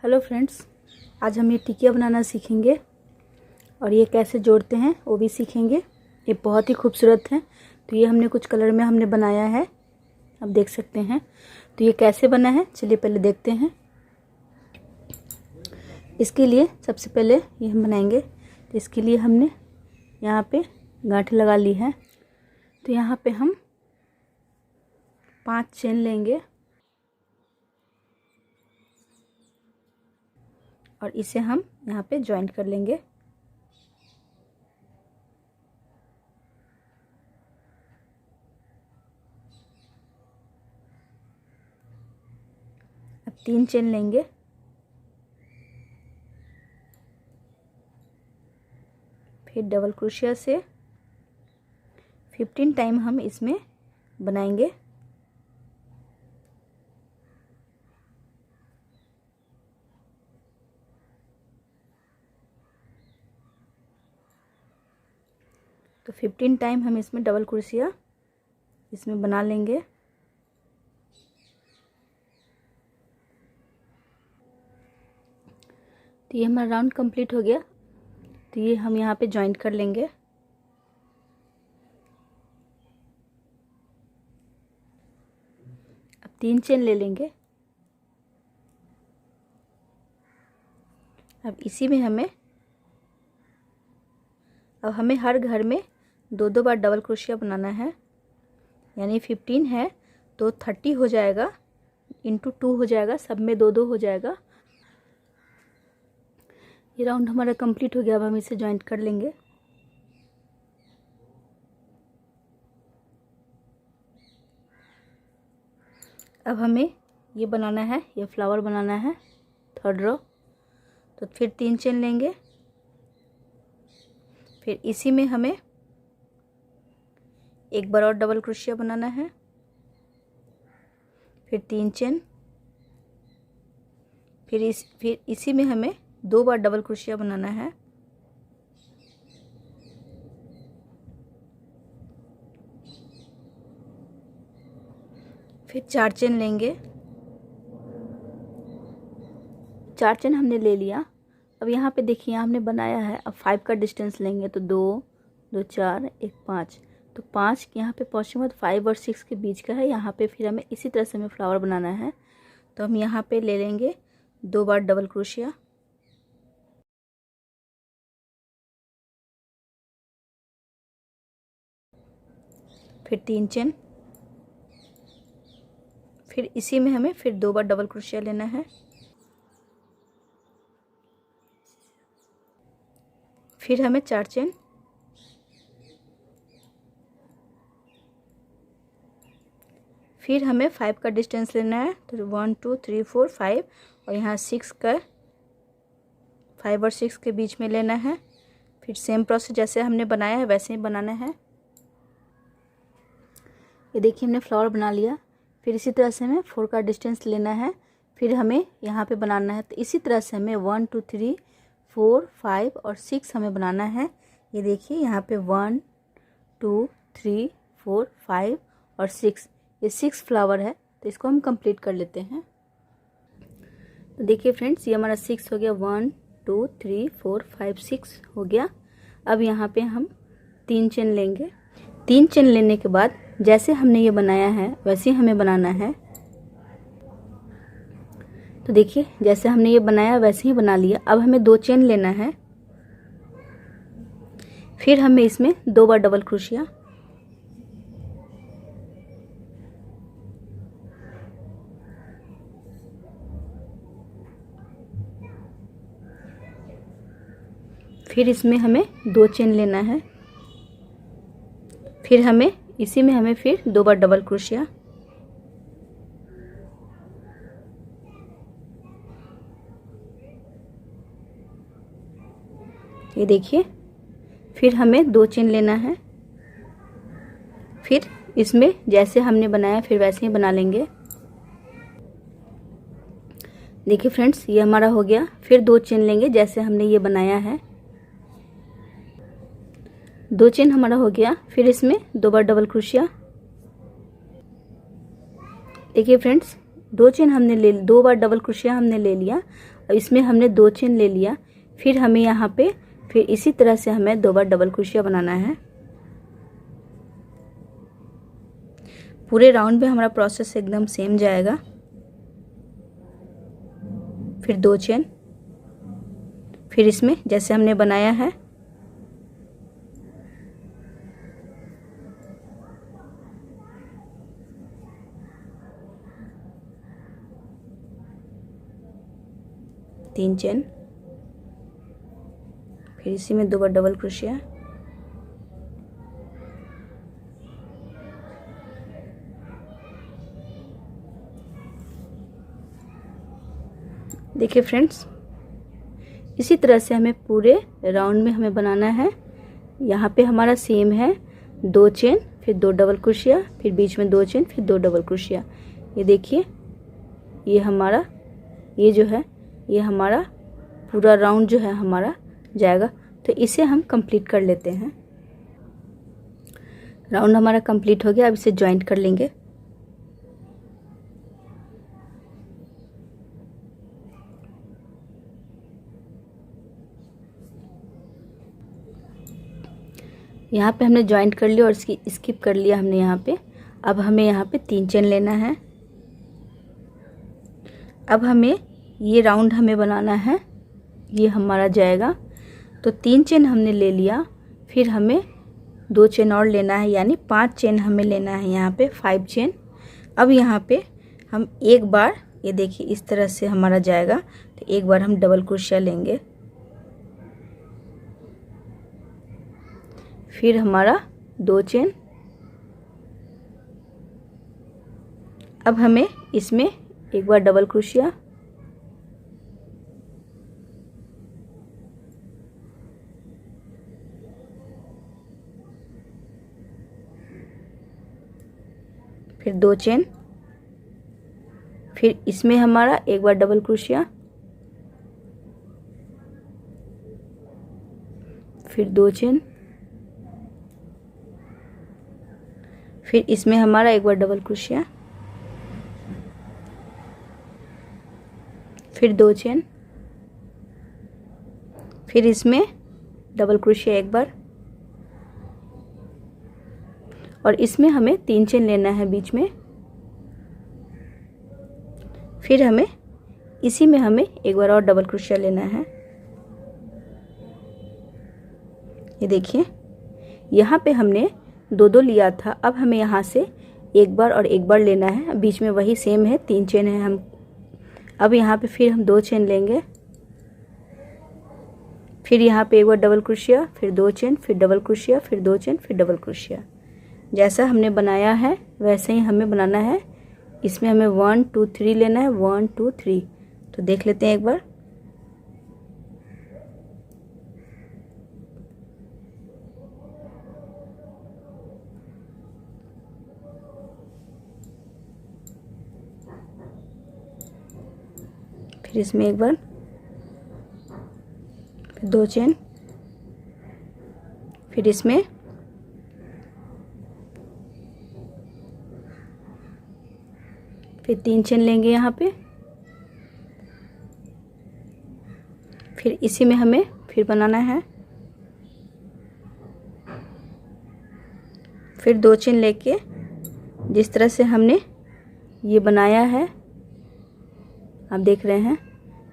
Hello friends, आज हम ये टिकिया बनाना सीखेंगे और ये कैसे जोड़ते हैं वो भी सीखेंगे। ये बहुत ही खूबसूरत है। तो ये हमने कुछ कलर में हमने बनाया है, आप देख सकते हैं। तो ये कैसे बना है चलिए पहले देखते हैं। इसके लिए सबसे पहले ये हम बनाएंगे। तो इसके लिए हमने यहाँ पे गांठ लगा ली है। तो यहाँ पे हम 5 चेन लेंगे और इसे हम यहाँ पे जॉइंट कर लेंगे। अब 3 चेन लेंगे, फिर डबल क्रोशिया से 15 टाइम हम इसमें बनाएंगे। तो 15 टाइम हम इसमें डबल क्रोशिया इसमें बना लेंगे। तो ये हमारा राउंड कंप्लीट हो गया। तो ये हम यहाँ पे जॉइंट कर लेंगे। अब 3 चेन ले लेंगे। अब इसी में हमें हर घर में 2 बार डबल क्रोशिया बनाना है। यानी 15 है तो 30 हो जाएगा, इंटू 2 हो जाएगा, सब में 2 हो जाएगा। ये राउंड हमारा कंप्लीट हो गया। अब हम इसे जॉइंट कर लेंगे। अब हमें ये बनाना है, ये फ्लावर बनाना है, 3rd रो। तो फिर 3 चेन लेंगे। फिर इसी में हमें एक बार और डबल क्रोशिया बनाना है, फिर 3 चेन, फिर इसी में हमें 2 बार डबल क्रोशिया बनाना है। फिर 4 चेन लेंगे। 4 चेन हमने ले लिया। अब यहाँ पे देखिए हमने बनाया है। अब 5 का डिस्टेंस लेंगे तो 2 2 4 1 5। तो 5 यहाँ पे पहुँचेंगे तो 5 और 6 के बीच का है। यहाँ पे फिर हमें इसी तरह से हमें फ्लावर बनाना है। तो हम यहाँ पे ले लेंगे 2 बार डबल क्रोशिया, फिर 3 चेन, फिर इसी में हमें फिर 2 बार डबल क्रोशिया लेना है, फिर हमें 4 चेन, फिर हमें 5 का डिस्टेंस लेना है। तो 1 2 3 4 5 और यहाँ 6 का, 5 और 6 के बीच में लेना है। फिर सेम प्रोसेस जैसे हमने बनाया है वैसे ही बनाना है। ये देखिए हमने फ्लावर बना लिया। फिर इसी तरह से हमें 4 का डिस्टेंस लेना है, फिर हमें यहाँ पे बनाना है। तो इसी तरह से हमें 1 2 3 4 5 और 6 हमें बनाना है। ये देखिए यहाँ पे 1 2 3 4 5 और 6, ये 6 फ्लावर है। तो इसको हम कंप्लीट कर लेते हैं। तो देखिए फ्रेंड्स, ये हमारा 6 हो गया। 1 2 3 4 5 6 हो गया। अब यहाँ पे हम 3 चेन लेंगे। 3 चेन लेने के बाद जैसे हमने ये बनाया है वैसे ही हमें बनाना है। तो देखिए जैसे हमने ये बनाया वैसे ही बना लिया। अब हमें 2 चेन लेना है, फिर हमें इसमें 2 बार डबल क्रोशिया, फिर इसमें हमें 2 चेन लेना है, फिर हमें इसी में हमें फिर 2 बार डबल क्रोशिया, ये देखिए फिर हमें 2 चेन लेना है, फिर इसमें जैसे हमने बनाया फिर वैसे ही बना लेंगे। देखिए फ्रेंड्स, ये हमारा हो गया। फिर 2 चेन लेंगे जैसे हमने ये बनाया है। 2 चेन हमारा हो गया। फिर इसमें 2 बार डबल क्रोशिया। देखिए फ्रेंड्स, 2 चेन हमने 2 बार डबल क्रोशिया हमने ले लिया। अब इसमें हमने 2 चेन ले लिया। फिर हमें यहाँ पे फिर इसी तरह से हमें 2 बार डबल क्रोशिया बनाना है। पूरे राउंड में हमारा प्रोसेस एकदम सेम जाएगा। फिर 2 चेन, फिर इसमें जैसे हमने बनाया है तीन चेन, फिर इसी में 2 बार डबल क्रोशिया, देखिए फ्रेंड्स, इसी तरह से हमें पूरे राउंड में हमें बनाना है। यहाँ पे हमारा सेम है, 2 चेन, फिर 2 डबल क्रोशिया, फिर बीच में 2 चेन, फिर 2 डबल क्रोशिया। ये देखिए, ये हमारा ये जो है ये हमारा पूरा राउंड जो है हमारा जाएगा। तो इसे हम कंप्लीट कर लेते हैं। राउंड हमारा कंप्लीट हो गया। अब इसे जॉइंट कर लेंगे। यहाँ पे हमने जॉइंट कर लिया और इसकी स्किप कर लिया हमने यहाँ पे। अब हमें यहाँ पे 3 चेन लेना है। अब हमें ये राउंड हमें बनाना है, ये हमारा जाएगा। तो 3 चेन हमने ले लिया, फिर हमें 2 चेन और लेना है, यानी 5 चेन हमें लेना है, यहाँ पे 5 चेन। अब यहाँ पे हम एक बार, ये देखिए इस तरह से हमारा जाएगा। तो एक बार हम डबल क्रोशिया लेंगे, फिर हमारा 2 चेन। अब हमें इसमें एक बार डबल क्रोशिया, फिर 2 चेन, फिर इसमें हमारा एक बार डबल क्रोशिया, फिर 2 चेन, फिर इसमें हमारा एक बार डबल क्रोशिया, फिर 2 चेन, फिर इसमें डबल क्रोशिया एक बार, और इसमें हमें 3 चेन लेना है बीच में। फिर हमें इसी में हमें एक बार और डबल क्रोशिया लेना है। ये देखिए, यहाँ पे हमने 2 लिया था। अब हमें यहाँ से एक बार और एक बार लेना है। बीच में वही सेम है, 3 चेन है हम। अब यहाँ पे फिर हम 2 चेन लेंगे, फिर यहाँ पे एक बार डबल क्रोशिया, फिर 2 चेन, फिर डबल क्रोशिया, फिर 2 चेन, फिर डबल क्रोशिया। जैसा हमने बनाया है वैसे ही हमें बनाना है। इसमें हमें 1 2 3 लेना है, 1 2 3। तो देख लेते हैं एक बार। फिर इसमें एक बार, फिर 2 चेन, फिर इसमें फिर 3 चेन लेंगे यहाँ पे। फिर इसी में हमें फिर बनाना है। फिर 2 चेन लेके जिस तरह से हमने ये बनाया है, आप देख रहे हैं,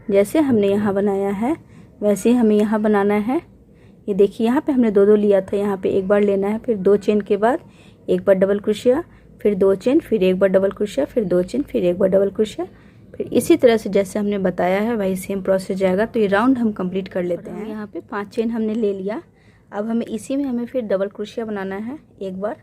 जैसे हमने यहाँ बनाया है वैसे ही हमें यहाँ बनाना है। ये देखिए, यहाँ पे हमने 2 लिया था, यहाँ पे एक बार लेना है। फिर 2 चेन के बाद एक बार डबल क्रोशिया, फिर 2 चेन, फिर एक बार डबल क्रोशिया, फिर 2 चेन, फिर एक बार डबल क्रोशिया। फिर इसी तरह से जैसे हमने बताया है वही सेम प्रोसेस जाएगा। तो ये राउंड हम कंप्लीट कर लेते हैं। यहाँ पे 5 चेन हमने ले लिया। अब हमें इसी में हमें फिर डबल क्रोशिया बनाना है एक बार।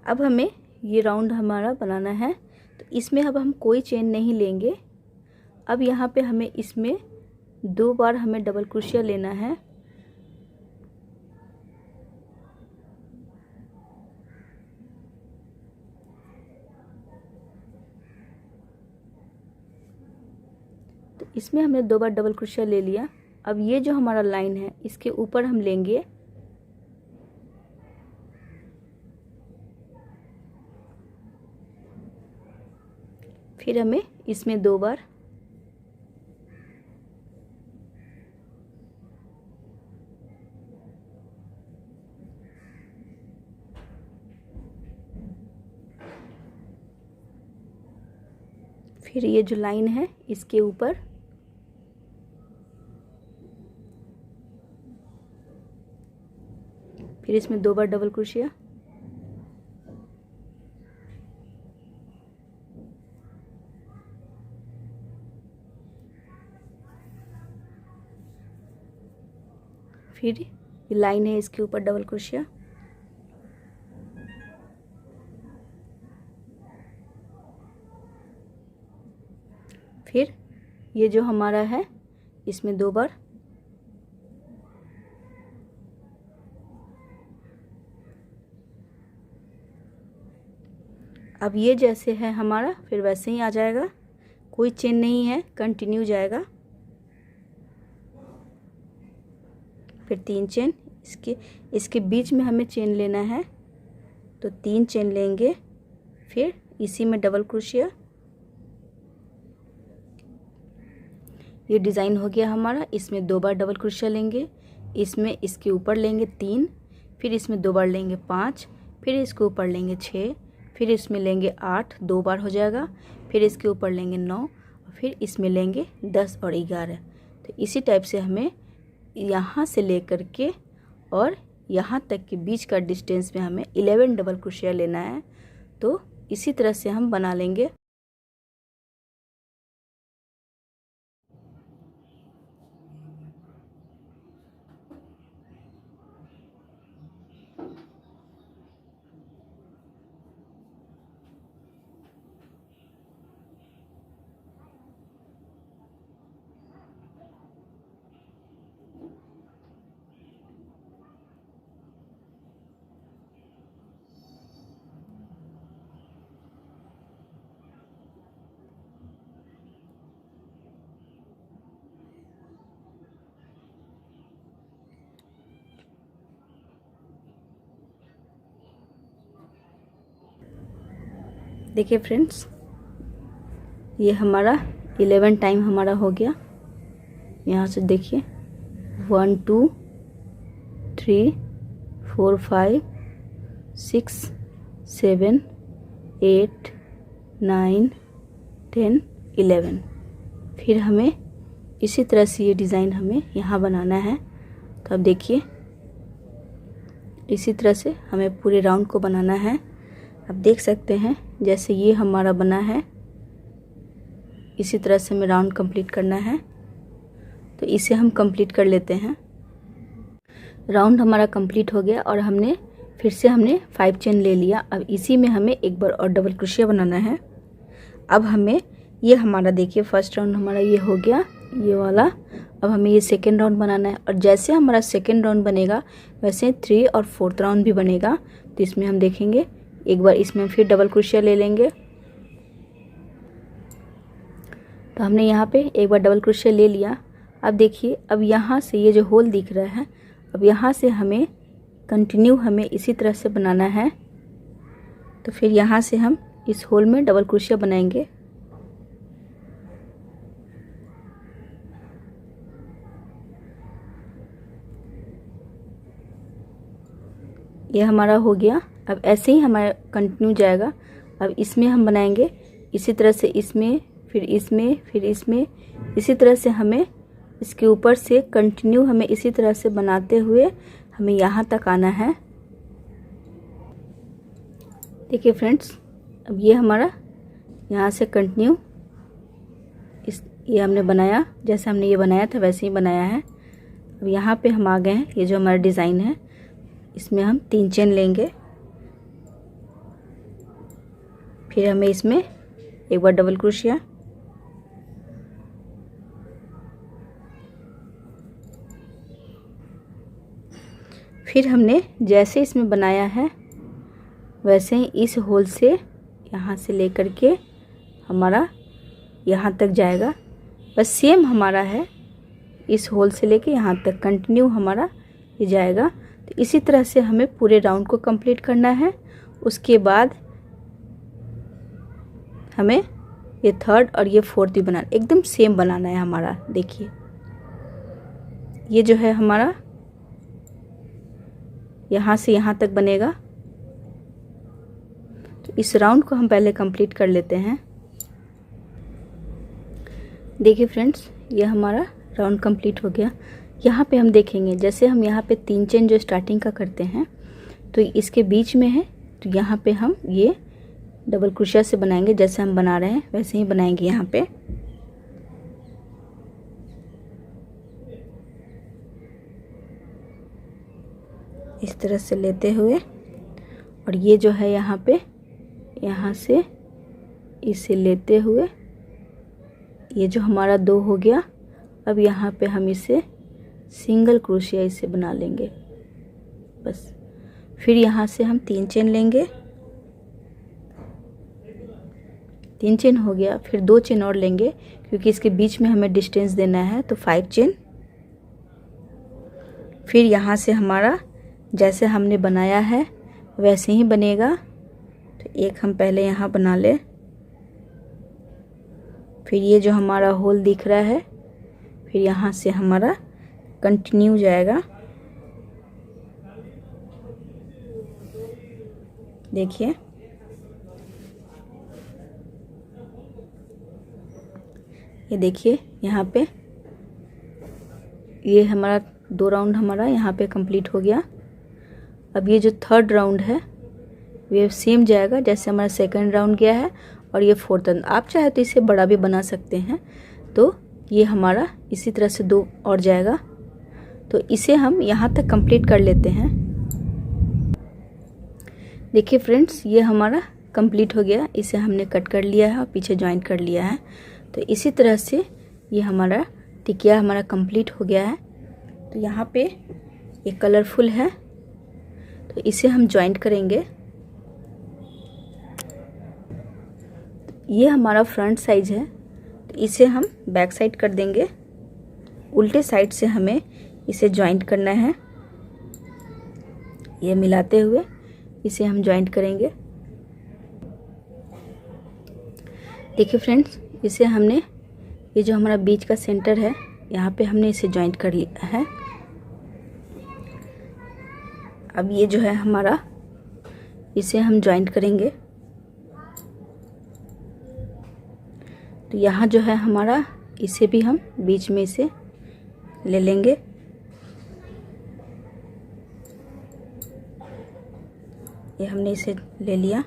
अब हमें ये राउंड हमारा बनाना है। तो इसमें अब हम कोई चेन नहीं लेंगे। अब यहाँ पे हमें इसमें 2 बार हमें डबल क्रोशिया लेना है। तो इसमें हमने 2 बार डबल क्रोशिया ले लिया। अब ये जो हमारा लाइन है इसके ऊपर हम लेंगे फिर हमें इसमें 2 बार फिर ये जो लाइन है इसके ऊपर फिर इसमें 2 बार डबल क्रोशिया, फिर ये लाइन है इसके ऊपर डबल क्रोशिया, फिर ये जो हमारा है इसमें 2 बार, अब ये जैसे है हमारा फिर वैसे ही आ जाएगा, कोई चेन नहीं है, कंटिन्यू जाएगा। फिर 3 चेन, इसके बीच में हमें चेन लेना है तो 3 चेन लेंगे, फिर इसी में डबल क्रोशिया। ये डिज़ाइन हो गया हमारा। इसमें 2 बार डबल क्रोशिया लेंगे, इसमें इसके ऊपर लेंगे 3, फिर इसमें 2 बार लेंगे 5, फिर इसके ऊपर लेंगे 6, फिर इसमें लेंगे 8, 2 बार हो जाएगा, फिर इसके ऊपर लेंगे 9 और फिर इसमें लेंगे 10 और 11। तो इसी टाइप से हमें यहाँ से लेकर के और यहाँ तक के बीच का डिस्टेंस में हमें 11 डबल क्रोशिया लेना है। तो इसी तरह से हम बना लेंगे। देखिए फ्रेंड्स, ये हमारा 11 टाइम हमारा हो गया। यहाँ से देखिए 1 2 3 4 5 6 7 8 9 10 11। फिर हमें इसी तरह से ये डिज़ाइन हमें यहाँ बनाना है। तो अब देखिए इसी तरह से हमें पूरे राउंड को बनाना है। आप देख सकते हैं जैसे ये हमारा बना है, इसी तरह से हमें राउंड कंप्लीट करना है। तो इसे हम कंप्लीट कर लेते हैं। राउंड हमारा कंप्लीट हो गया और हमने फिर से 5 चेन ले लिया। अब इसी में हमें एक बार और डबल क्रोशिया बनाना है। अब हमें ये हमारा देखिए फर्स्ट राउंड हमारा ये हो गया, ये वाला। अब हमें ये सेकेंड राउंड बनाना है और जैसे हमारा सेकेंड राउंड बनेगा वैसे 3 और 4th राउंड भी बनेगा। तो इसमें हम देखेंगे एक बार इसमें फिर डबल क्रोशिया ले लेंगे। तो हमने यहाँ पे एक बार डबल क्रोशिया ले लिया। अब देखिए, अब यहाँ से ये जो होल दिख रहा है, अब यहाँ से हमें कंटिन्यू हमें इसी तरह से बनाना है। तो फिर यहाँ से हम इस होल में डबल क्रोशिया बनाएंगे। ये हमारा हो गया। अब ऐसे ही हमारा कंटिन्यू जाएगा। अब इसमें हम बनाएंगे इसी तरह से, इसमें फिर इसमें फिर इसमें, इसी तरह से हमें इसके ऊपर से कंटिन्यू हमें इसी तरह से बनाते हुए हमें यहाँ तक आना है। देखिए फ्रेंड्स, अब ये हमारा यहाँ से कंटिन्यू ये हमने बनाया, जैसे हमने ये बनाया था वैसे ही बनाया है। अब यहाँ पे हम आ गए हैं। ये जो हमारा डिज़ाइन है इसमें हम 3 चेन लेंगे, फिर हमें इसमें एक बार डबल क्रोशिया, फिर हमने जैसे इसमें बनाया है वैसे ही इस होल से यहाँ से लेकर के हमारा यहाँ तक जाएगा। बस सेम हमारा है, इस होल से लेके यहाँ तक कंटिन्यू हमारा ये जाएगा। तो इसी तरह से हमें पूरे राउंड को कंप्लीट करना है। उसके बाद हमें ये थर्ड और ये फोर्थ भी बनाना, एकदम सेम बनाना है हमारा। देखिए ये जो है हमारा यहाँ से यहाँ तक बनेगा। तो इस राउंड को हम पहले कंप्लीट कर लेते हैं। देखिए फ्रेंड्स, ये हमारा राउंड कंप्लीट हो गया। यहाँ पे हम देखेंगे, जैसे हम यहाँ पे 3 चेन जो स्टार्टिंग का करते हैं तो इसके बीच में है, तो यहाँ पे हम ये डबल क्रोशिया से बनाएंगे। जैसे हम बना रहे हैं वैसे ही बनाएंगे यहाँ पे। इस तरह से लेते हुए, और ये जो है यहाँ पे, यहाँ से इसे लेते हुए, ये जो हमारा 2 हो गया। अब यहाँ पे हम इसे सिंगल क्रोशिया इसे बना लेंगे बस। फिर यहाँ से हम 3 चेन लेंगे, 3 चेन हो गया। फिर 2 चेन और लेंगे क्योंकि इसके बीच में हमें डिस्टेंस देना है, तो 5 चेन। फिर यहाँ से हमारा जैसे हमने बनाया है वैसे ही बनेगा। तो एक हम पहले यहाँ बना ले। फिर ये जो हमारा होल दिख रहा है, फिर यहाँ से हमारा कंटिन्यू जाएगा। देखिए ये देखिए यहाँ पे ये हमारा 2 राउंड हमारा यहाँ पे कंप्लीट हो गया। अब ये जो थर्ड राउंड है ये सेम जाएगा जैसे हमारा सेकंड राउंड गया है, और ये फोर्थ राउंड। आप चाहे तो इसे बड़ा भी बना सकते हैं। तो ये हमारा इसी तरह से 2 और जाएगा। तो इसे हम यहाँ तक कंप्लीट कर लेते हैं। देखिए फ्रेंड्स, ये हमारा कंप्लीट हो गया। इसे हमने कट कर लिया है और पीछे जॉइंट कर लिया है। तो इसी तरह से ये हमारा टिकिया हमारा कंप्लीट हो गया है। तो यहाँ पे ये कलरफुल है, तो इसे हम जॉइंट करेंगे। ये हमारा फ्रंट साइज है, तो इसे हम बैक साइड कर देंगे। उल्टे साइड से हमें इसे जॉइंट करना है। ये मिलाते हुए इसे हम जॉइंट करेंगे। देखिए फ्रेंड्स, इसे हमने, ये जो हमारा बीच का सेंटर है यहाँ पे हमने इसे जॉइंट कर लिया है। अब ये जो है हमारा, इसे हम जॉइंट करेंगे। तो यहाँ जो है हमारा, इसे भी हम बीच में इसे ले लेंगे। ये हमने इसे ले लिया।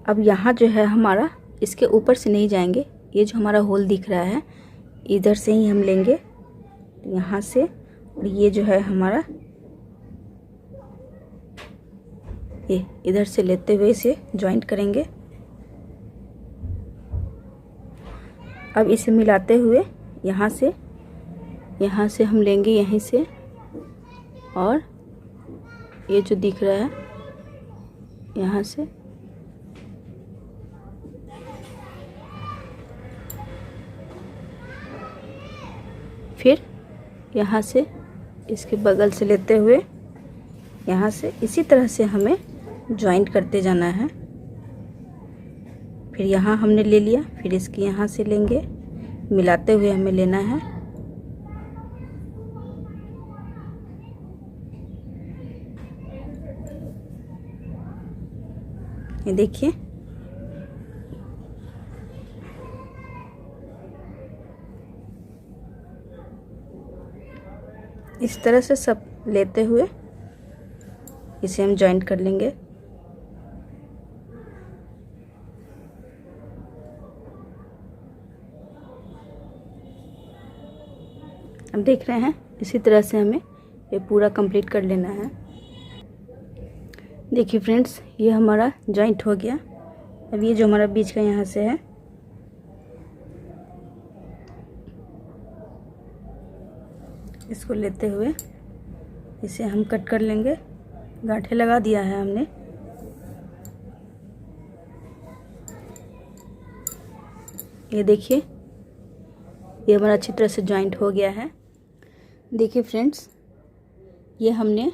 अब यहाँ जो है हमारा, इसके ऊपर से नहीं जाएंगे। ये जो हमारा होल दिख रहा है इधर से ही हम लेंगे, यहाँ से। और ये जो है हमारा, ये इधर से लेते हुए इसे जॉइंट करेंगे। अब इसे मिलाते हुए यहाँ से हम लेंगे, यहीं से। और ये जो दिख रहा है यहाँ से, फिर यहाँ से इसके बगल से लेते हुए यहाँ से इसी तरह से हमें जॉइंट करते जाना है। फिर यहाँ हमने ले लिया, फिर इसकी यहाँ से लेंगे, मिलाते हुए हमें लेना है। ये देखिए, इस तरह से सब लेते हुए इसे हम जॉइंट कर लेंगे। अब देख रहे हैं, इसी तरह से हमें ये पूरा कंप्लीट कर लेना है। देखिए फ्रेंड्स, ये हमारा जॉइंट हो गया। अब ये जो हमारा बीच का यहाँ से है, इसको लेते हुए इसे हम कट कर लेंगे। गांठें लगा दिया है हमने। ये देखिए, ये हमारा अच्छी तरह से जॉइंट हो गया है। देखिए फ्रेंड्स, ये हमने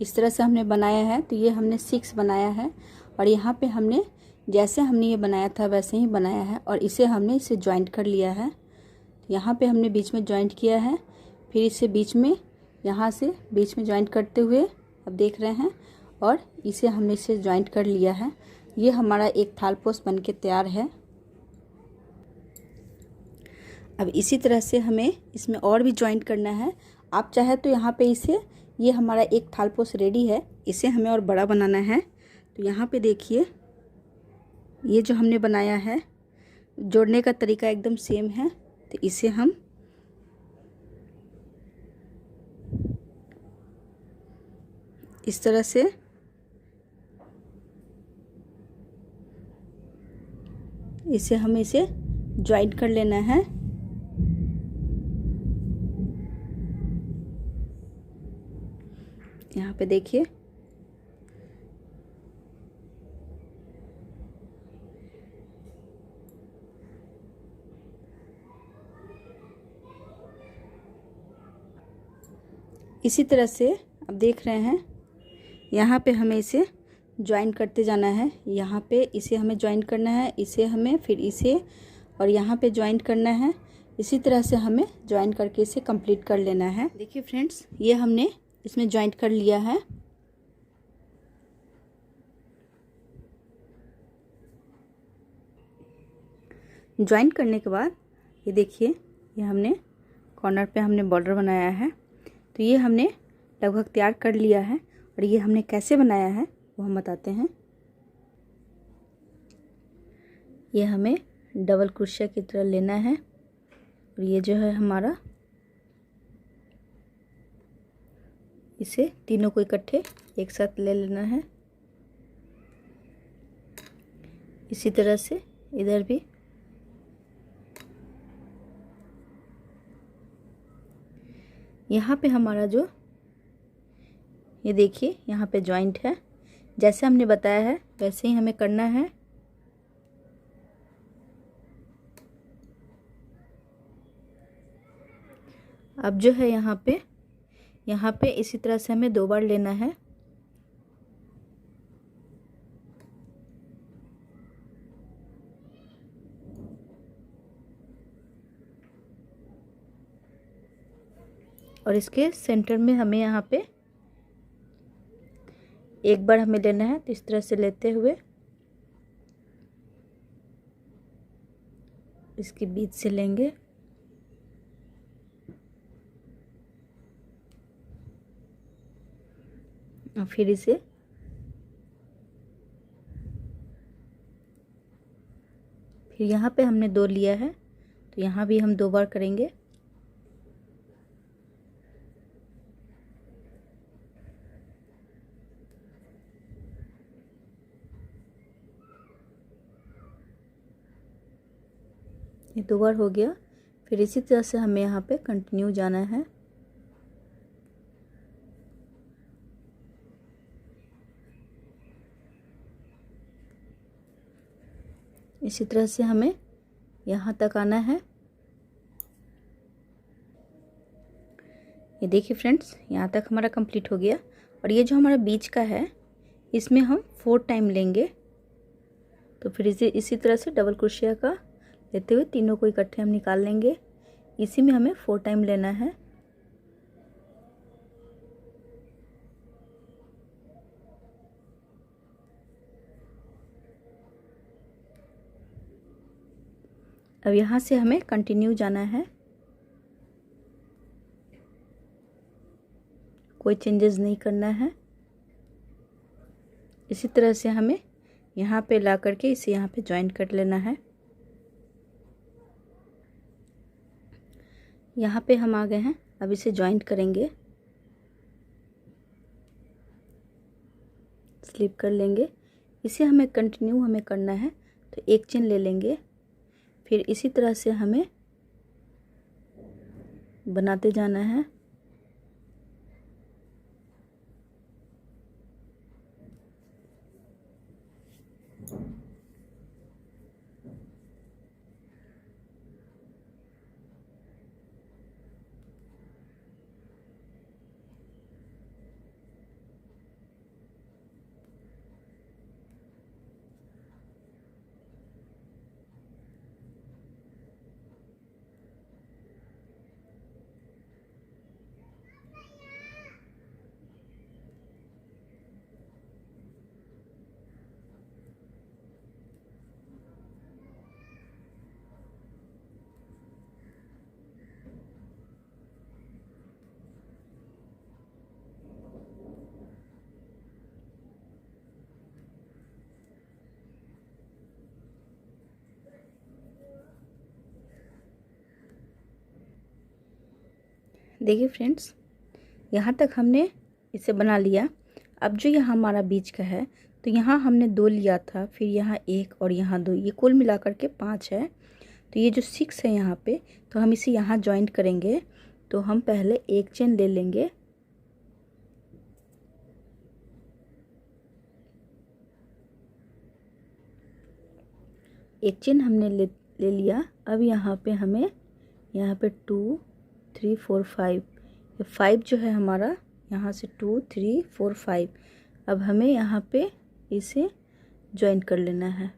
इस तरह से हमने बनाया है। तो ये हमने 6 बनाया है और यहाँ पे हमने जैसे हमने ये बनाया था वैसे ही बनाया है और इसे हमने इसे जॉइंट कर लिया है। यहाँ पे हमने बीच में जॉइंट किया है, फिर इसे बीच में यहाँ से बीच में जॉइंट करते हुए अब देख रहे हैं और इसे हमने इसे जॉइंट कर लिया है। ये हमारा एक थालपोस बन के तैयार है। अब इसी तरह से हमें इसमें और भी जॉइंट करना है। आप चाहे तो यहाँ पे इसे, ये हमारा एक थालपोस रेडी है, इसे हमें और बड़ा बनाना है। तो यहाँ पे देखिए ये जो हमने बनाया है, जोड़ने का तरीका एकदम सेम है। तो इसे हम इस तरह से हमें इसे जॉइंट कर लेना है। यहाँ पे देखिए इसी तरह से अब देख रहे हैं यहाँ पे हमें इसे ज्वाइन करते जाना है। यहाँ पे इसे हमें ज्वाइन करना है, इसे हमें फिर इसे और यहाँ पे ज्वाइन करना है। इसी तरह से हमें ज्वाइन करके इसे कंप्लीट कर लेना है। देखिए फ्रेंड्स, ये हमने इसमें ज्वाइंट कर लिया है। ज्वाइंट करने के बाद ये देखिए, ये हमने कॉर्नर पे हमने बॉर्डर बनाया है। तो ये हमने लगभग तैयार कर लिया है और ये हमने कैसे बनाया है वो हम बताते हैं। ये हमें डबल क्रोशिया की तरह लेना है और ये जो है हमारा, इसे तीनों को इकट्ठे एक साथ ले लेना है। इसी तरह से इधर भी यहाँ पे हमारा जो, ये देखिए यहाँ पे जॉइंट है, जैसे हमने बताया है वैसे ही हमें करना है। अब जो है यहाँ पे इसी तरह से हमें 2 बार लेना है। और इसके सेंटर में हमें यहाँ पे एक बार हमें लेना है। तो इस तरह से लेते हुए इसके बीच से लेंगे और फिर इसे फिर यहाँ पे हमने 2 लिया है तो यहाँ भी हम 2 बार करेंगे। ये 2 बार हो गया। फिर इसी तरह से हमें यहाँ पे कंटिन्यू जाना है। इसी तरह से हमें यहाँ तक आना है। ये देखिए फ्रेंड्स, यहाँ तक हमारा कंप्लीट हो गया। और ये जो हमारा बीच का है इसमें हम 4 टाइम लेंगे। तो फिर इसी तरह से डबल क्रोशिया का लेते हुए तीनों को इकट्ठे हम निकाल लेंगे। इसी में हमें 4 टाइम लेना है। अब यहाँ से हमें कंटिन्यू जाना है, कोई चेंजेस नहीं करना है। इसी तरह से हमें यहाँ पे ला करके इसे यहाँ पे ज्वाइन कर लेना है। यहाँ पे हम आ गए हैं, अब इसे ज्वाइंट करेंगे, स्लिप कर लेंगे। इसे हमें कंटिन्यू हमें करना है। तो एक चेन ले लेंगे, फिर इसी तरह से हमें बनाते जाना है। देखिए फ्रेंड्स, यहाँ तक हमने इसे बना लिया। अब जो यहाँ हमारा बीच का है, तो यहाँ हमने 2 लिया था, फिर यहाँ 1 और यहाँ 2, ये कुल मिलाकर के 5 है। तो ये जो 6 है यहाँ पे, तो हम इसे यहाँ जॉइंट करेंगे। तो हम पहले एक चेन ले लेंगे, एक चेन हमने ले लिया। अब यहाँ पे हमें यहाँ पे 2 3 4 5, ये 5 जो है हमारा, यहाँ से 2 3 4 5। अब हमें यहाँ पे इसे जॉइंट कर लेना है।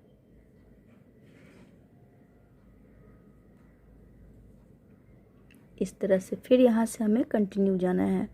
इस तरह से फिर यहाँ से हमें कंटिन्यू जाना है।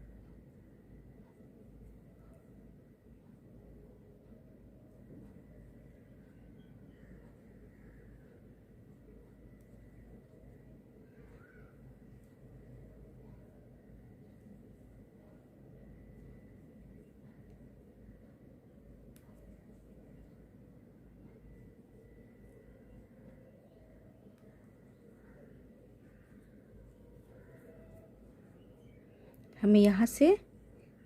हमें यहाँ से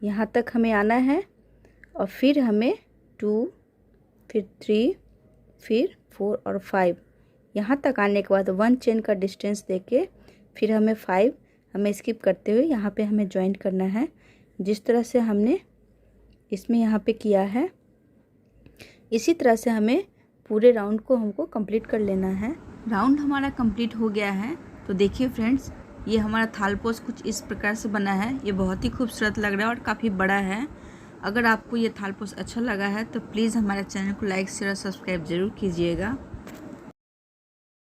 यहाँ तक हमें आना है और फिर हमें 2 फिर 3 फिर 4 और 5, यहाँ तक आने के बाद 1 चेन का डिस्टेंस देके फिर हमें 5 हमें स्किप करते हुए यहाँ पे हमें जॉइंट करना है। जिस तरह से हमने इसमें यहाँ पे किया है, इसी तरह से हमें पूरे राउंड को हमको कंप्लीट कर लेना है। राउंड हमारा कंप्लीट हो गया है। तो देखिए फ्रेंड्स, ये हमारा थालपोस कुछ इस प्रकार से बना है। ये बहुत ही खूबसूरत लग रहा है और काफ़ी बड़ा है। अगर आपको ये थालपोस अच्छा लगा है तो प्लीज़ हमारे चैनल को लाइक शेयर और सब्सक्राइब ज़रूर कीजिएगा।